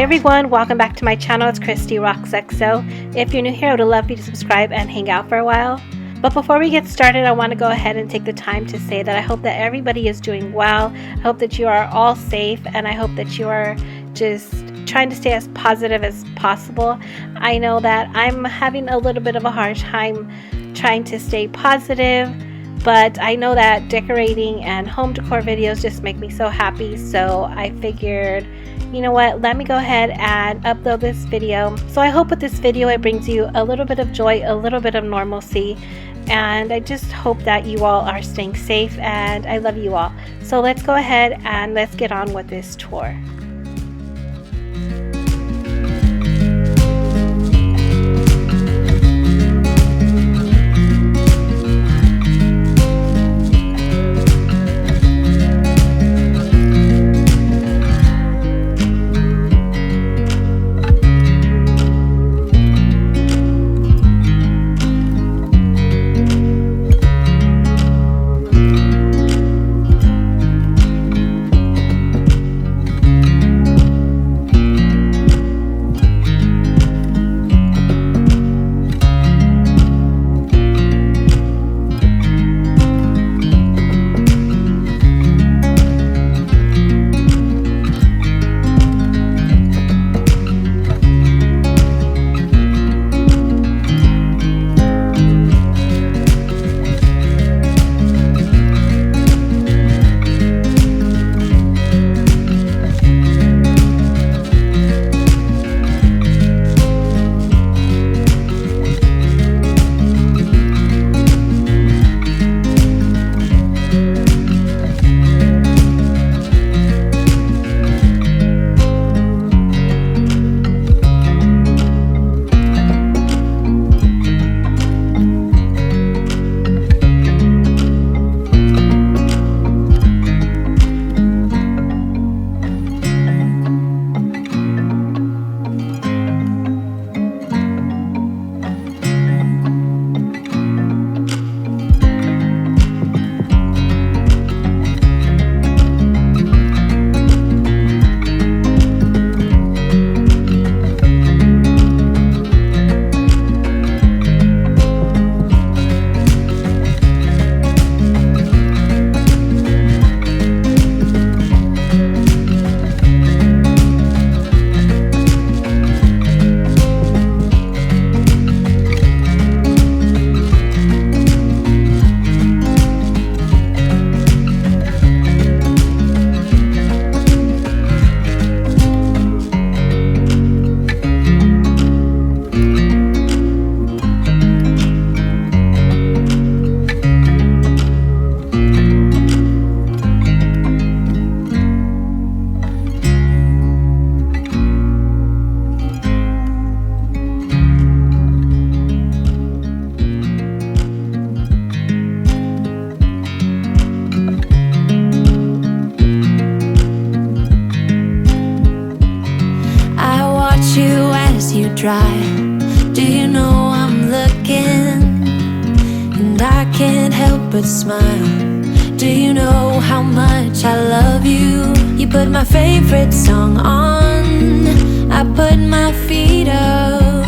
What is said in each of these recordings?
everyone, welcome back to my channel. It's ChristyRocksXO. If you're new here, I would love you to subscribe and hang out for a while. But before we get started, I want to go ahead and take the time to say that I hope that everybody is doing well. I hope that you are all safe, and I hope that you are just trying to stay as positive as possible. I know that I'm having a little bit of a hard time trying to stay positive, but I know that decorating and home decor videos just make me so happy. So I figured, you know what, let me go ahead and upload this video. So I hope with this video it brings you a little bit of joy, a little bit of normalcy, and I just hope that you all are staying safe, and I love you all. So let's go ahead and let's get on with this tour. Do you know I'm looking, and I can't help but smile? Do you know how much I love you? You put my favorite song on, I put my feet up,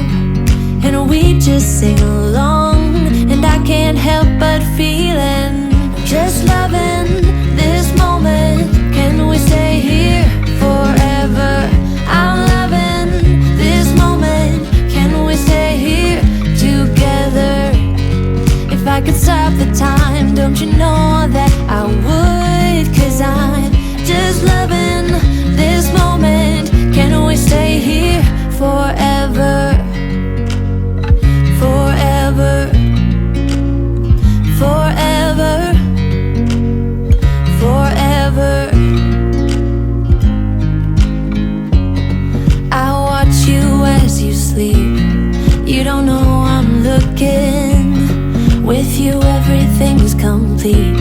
and we just sing along, and I can't help but feeling, just loving this moment. Can we stay here forever? I'm loving this moment. Can we stay here together? If I could stop the time, don't you know that I would? 'Cause I'm just loving this moment. Can we stay here forever? Forever. Forever. Forever. I watch you as you sleep. You don't know I'm looking. With you everything's complete.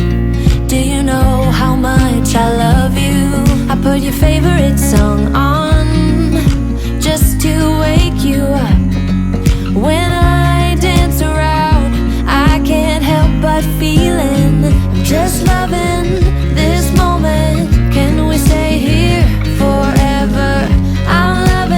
Do you know how much I love you? I put your favorite song on just to wake you up. When I dance around, I can't help but feeling, I'm just loving this moment. Can we stay here forever? I'm loving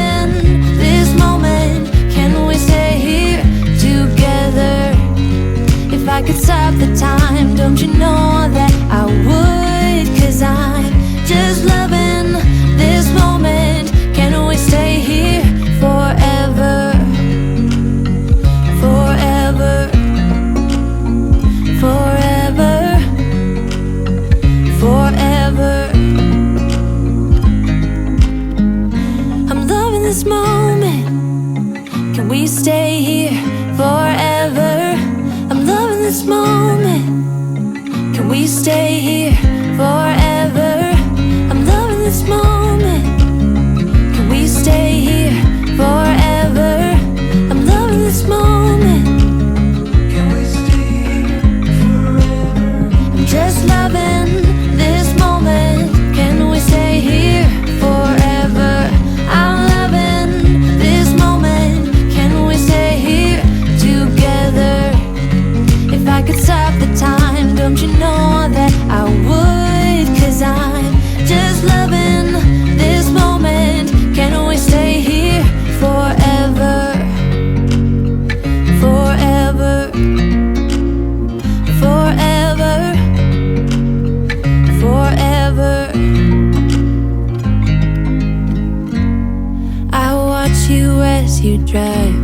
Can we stay here forever? I'm loving this moment. Can we stay here forever? I'm loving this moment. Can we stay here forever? I'm loving this moment. Can we stay here forever? I'm just loving this moment. Can we stay here forever? I'm loving this moment. Can we stay here together? If I could stop the time, don't you know that I would? 'Cause I'm just loving this moment. Can we stay here forever? Forever. Forever. Forever. I watch you as you drive.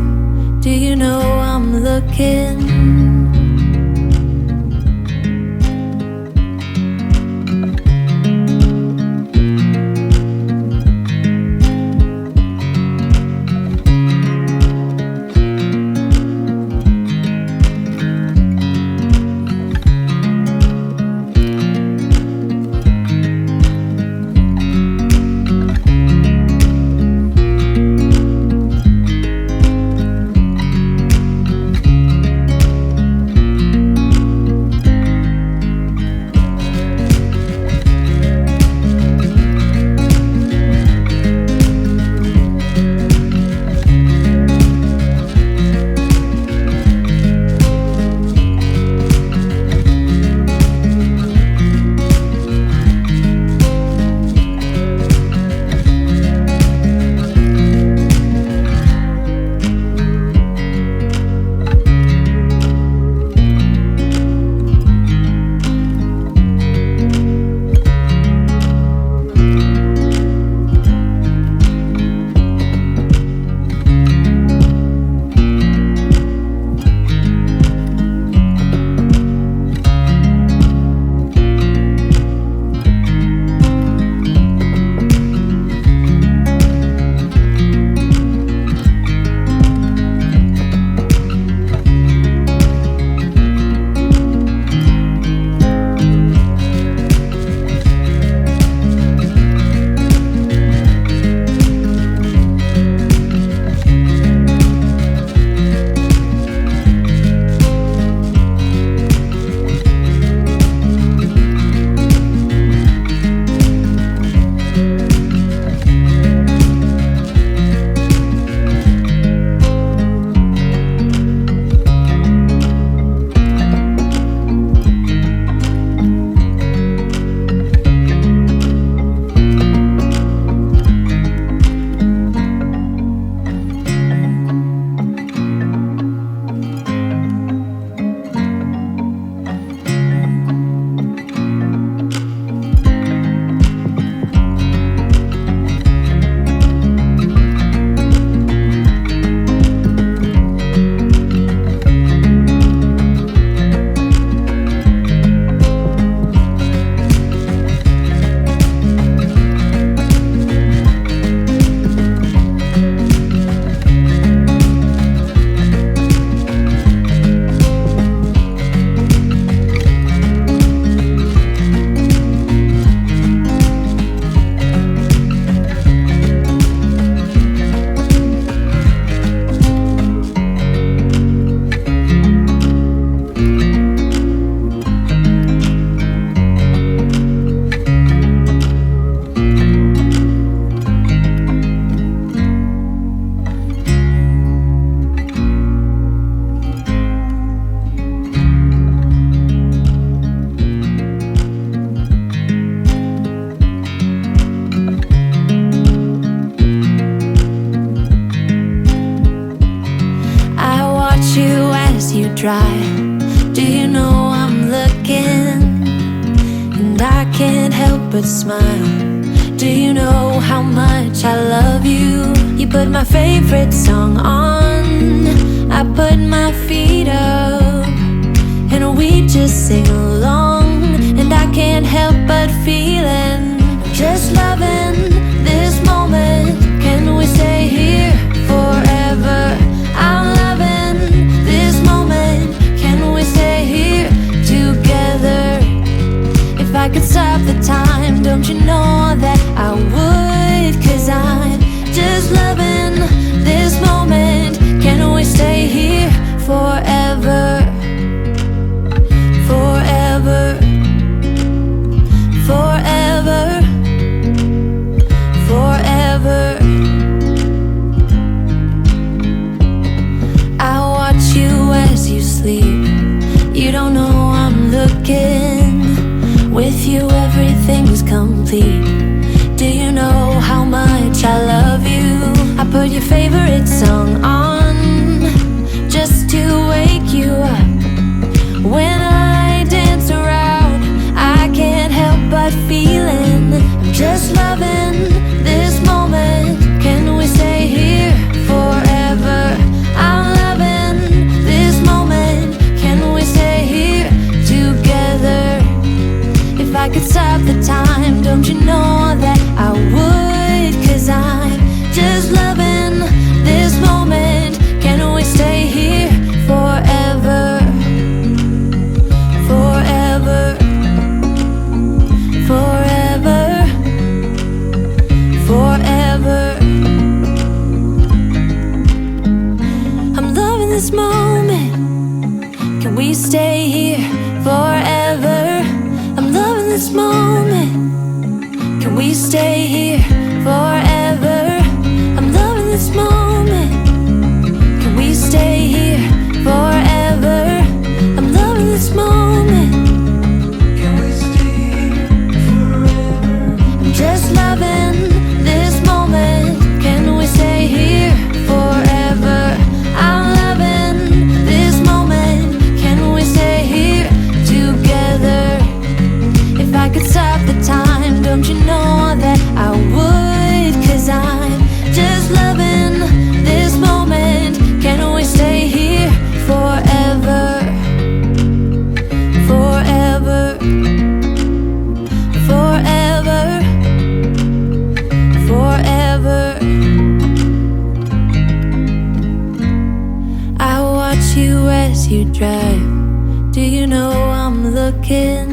Do you know I'm looking? dry. Do you know I'm looking? And I can't help but smile. Do you know how much I love you? You put my favorite song on, I put my feet up, and we just sing along. And I can't help but feeling, just loving this moment. Can we stay here forever? put your favorite song on just to wake you up. When I dance around, I can't help but feeling I'm just loving this moment. Can we stay here forever? I'm loving this moment. Can we stay here together? If I could stop the time, don't you know that I would? 'Cause I'm just loving this moment. Can we stay here forever? Forever, forever, forever. I'm loving this moment. Can we stay here forever? I'm loving this moment. Can we stay here forever? I'm loving this moment. Can we stay here forever? I'm loving this moment. Can we stay here forever? I'm just loving this moment. Can we stay here forever? I'm loving this moment. Can we stay here together? If I could stop the time, don't you know that I would? 'Cause I'm just loving this moment. Can we stay here forever? Forever, forever, forever. I watch you as you drive. Do you know I'm looking?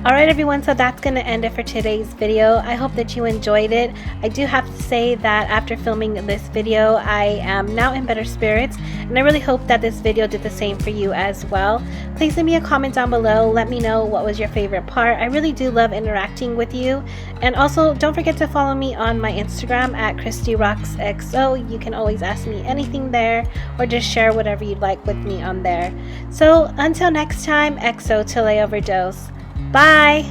Alright everyone, so that's going to end it for today's video. I hope that you enjoyed it. I do have to say that after filming this video, I am now in better spirits, and I really hope that this video did the same for you as well. Please leave me a comment down below. Let me know what was your favorite part. I really do love interacting with you. And also, don't forget to follow me on my Instagram at ChristyRocksXO. You can always ask me anything there, or just share whatever you'd like with me on there. So until next time, XO till I overdose. Bye!